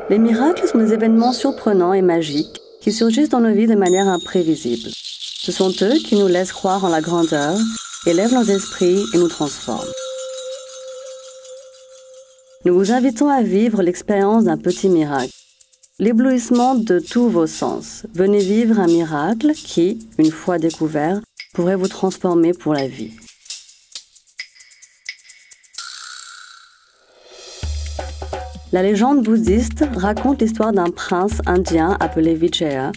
Les miracles sont des événements surprenants et magiques qui surgissent dans nos vies de manière imprévisible. Ce sont eux qui nous laissent croire en la grandeur, élèvent nos esprits et nous transforment. Nous vous invitons à vivre l'expérience d'un petit miracle. L'éblouissement de tous vos sens. Venez vivre un miracle qui, une fois découvert, pourrait vous transformer pour la vie. La légende bouddhiste raconte l'histoire d'un prince indien appelé Vijaya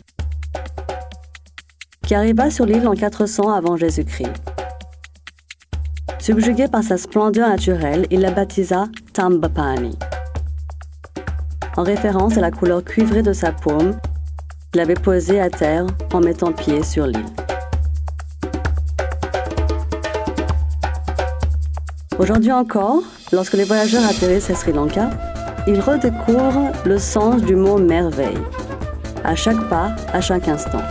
qui arriva sur l'île en 400 avant Jésus-Christ. Subjugué par sa splendeur naturelle, il la baptisa Tambapani, en référence à la couleur cuivrée de sa paume qu'il avait posée à terre en mettant pied sur l'île. Aujourd'hui encore, lorsque les voyageurs atterrissent à Sri Lanka, ils redécouvrent le sens du mot merveille, à chaque pas, à chaque instant.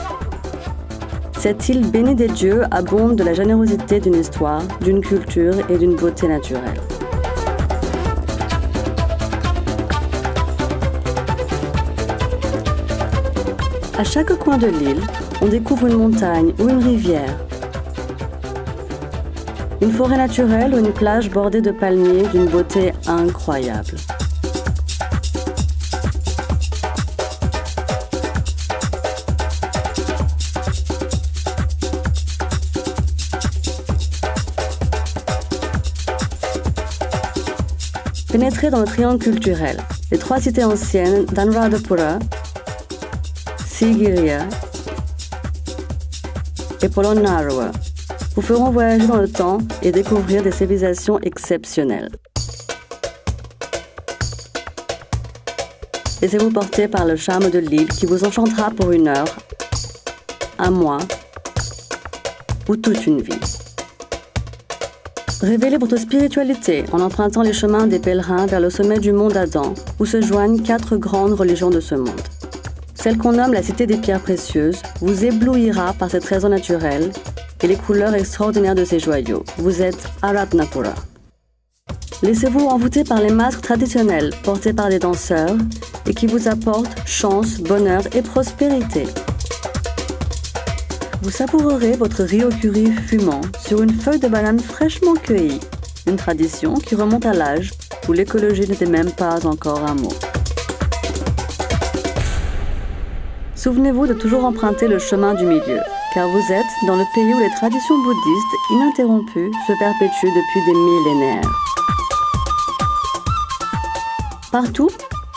Cette île bénie des dieux abonde de la générosité d'une histoire, d'une culture et d'une beauté naturelle. À chaque coin de l'île, on découvre une montagne ou une rivière, une forêt naturelle ou une plage bordée de palmiers d'une beauté incroyable. Pénétrez dans le triangle culturel, les 3 cités anciennes d'Anuradhapura, Sigiriya et Polonnaruwa vous feront voyager dans le temps et découvrir des civilisations exceptionnelles. Laissez-vous porter par le charme de l'île qui vous enchantera pour 1 heure, 1 mois ou toute une vie. Révélez votre spiritualité en empruntant les chemins des pèlerins vers le sommet du mont d'Adam, où se joignent 4 grandes religions de ce monde. Celle qu'on nomme la cité des pierres précieuses vous éblouira par ses trésors naturels et les couleurs extraordinaires de ses joyaux. Vous êtes à Ratnapura. Laissez-vous envoûter par les masques traditionnels portés par des danseurs et qui vous apportent chance, bonheur et prospérité. Vous savourerez votre riz au curry fumant sur une feuille de banane fraîchement cueillie, une tradition qui remonte à l'âge où l'écologie n'était même pas encore un mot. Souvenez-vous de toujours emprunter le chemin du milieu, car vous êtes dans le pays où les traditions bouddhistes ininterrompues se perpétuent depuis des millénaires. Partout,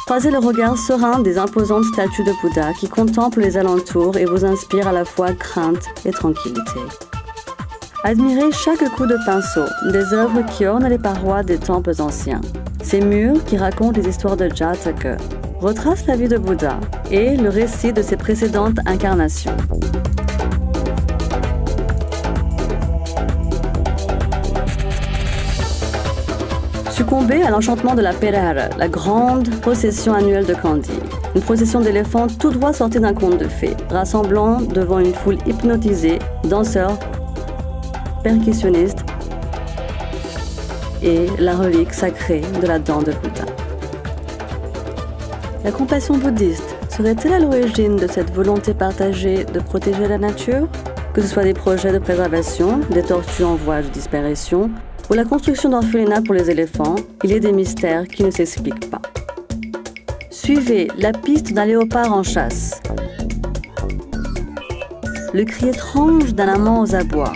croisez le regard serein des imposantes statues de Bouddha qui contemplent les alentours et vous inspirent à la fois crainte et tranquillité. Admirez chaque coup de pinceau des œuvres qui ornent les parois des temples anciens. Ces murs qui racontent les histoires de Jataka retracent la vie de Bouddha et le récit de ses précédentes incarnations. Succombez à l'enchantement de la Perara, la grande procession annuelle de Kandy. Une procession d'éléphants tout droit sortie d'un conte de fées, rassemblant devant une foule hypnotisée, danseurs, percussionnistes et la relique sacrée de la dent de Bouddha. La compassion bouddhiste serait-elle à l'origine de cette volonté partagée de protéger la nature? Que ce soit des projets de préservation, des tortues en voie de disparition, ou la construction d'orphelinats pour les éléphants, il y a des mystères qui ne s'expliquent pas. Suivez la piste d'un léopard en chasse, le cri étrange d'un amant aux abois.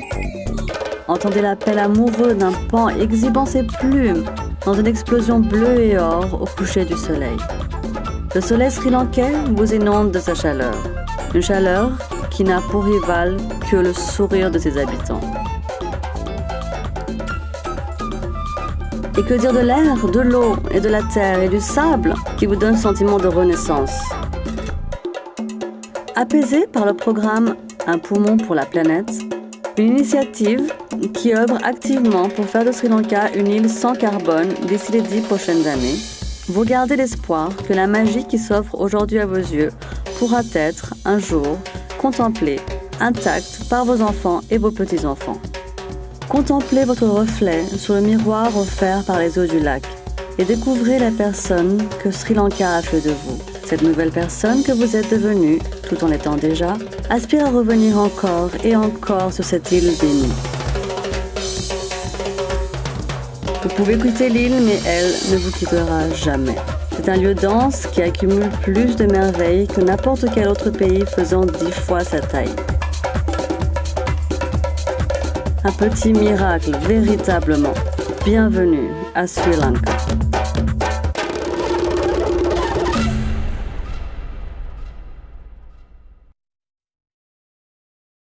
Entendez l'appel amoureux d'un paon exhibant ses plumes dans une explosion bleue et or au coucher du soleil. Le soleil sri-lankais vous inonde de sa chaleur, une chaleur qui n'a pour rival que le sourire de ses habitants. Et que dire de l'air, de l'eau et de la terre et du sable qui vous donne ce sentiment de renaissance. Apaisé par le programme Un poumon pour la planète, une initiative qui œuvre activement pour faire de Sri Lanka une île sans carbone d'ici les 10 prochaines années, vous gardez l'espoir que la magie qui s'offre aujourd'hui à vos yeux pourra être, un jour, contemplée, intacte par vos enfants et vos petits-enfants. Contemplez votre reflet sur le miroir offert par les eaux du lac et découvrez la personne que Sri Lanka a fait de vous. Cette nouvelle personne que vous êtes devenue, tout en l'étant déjà, aspire à revenir encore et encore sur cette île bénie. Vous pouvez quitter l'île, mais elle ne vous quittera jamais. C'est un lieu dense qui accumule plus de merveilles que n'importe quel autre pays faisant 10 fois sa taille. Un petit miracle, véritablement. Bienvenue à Sri Lanka.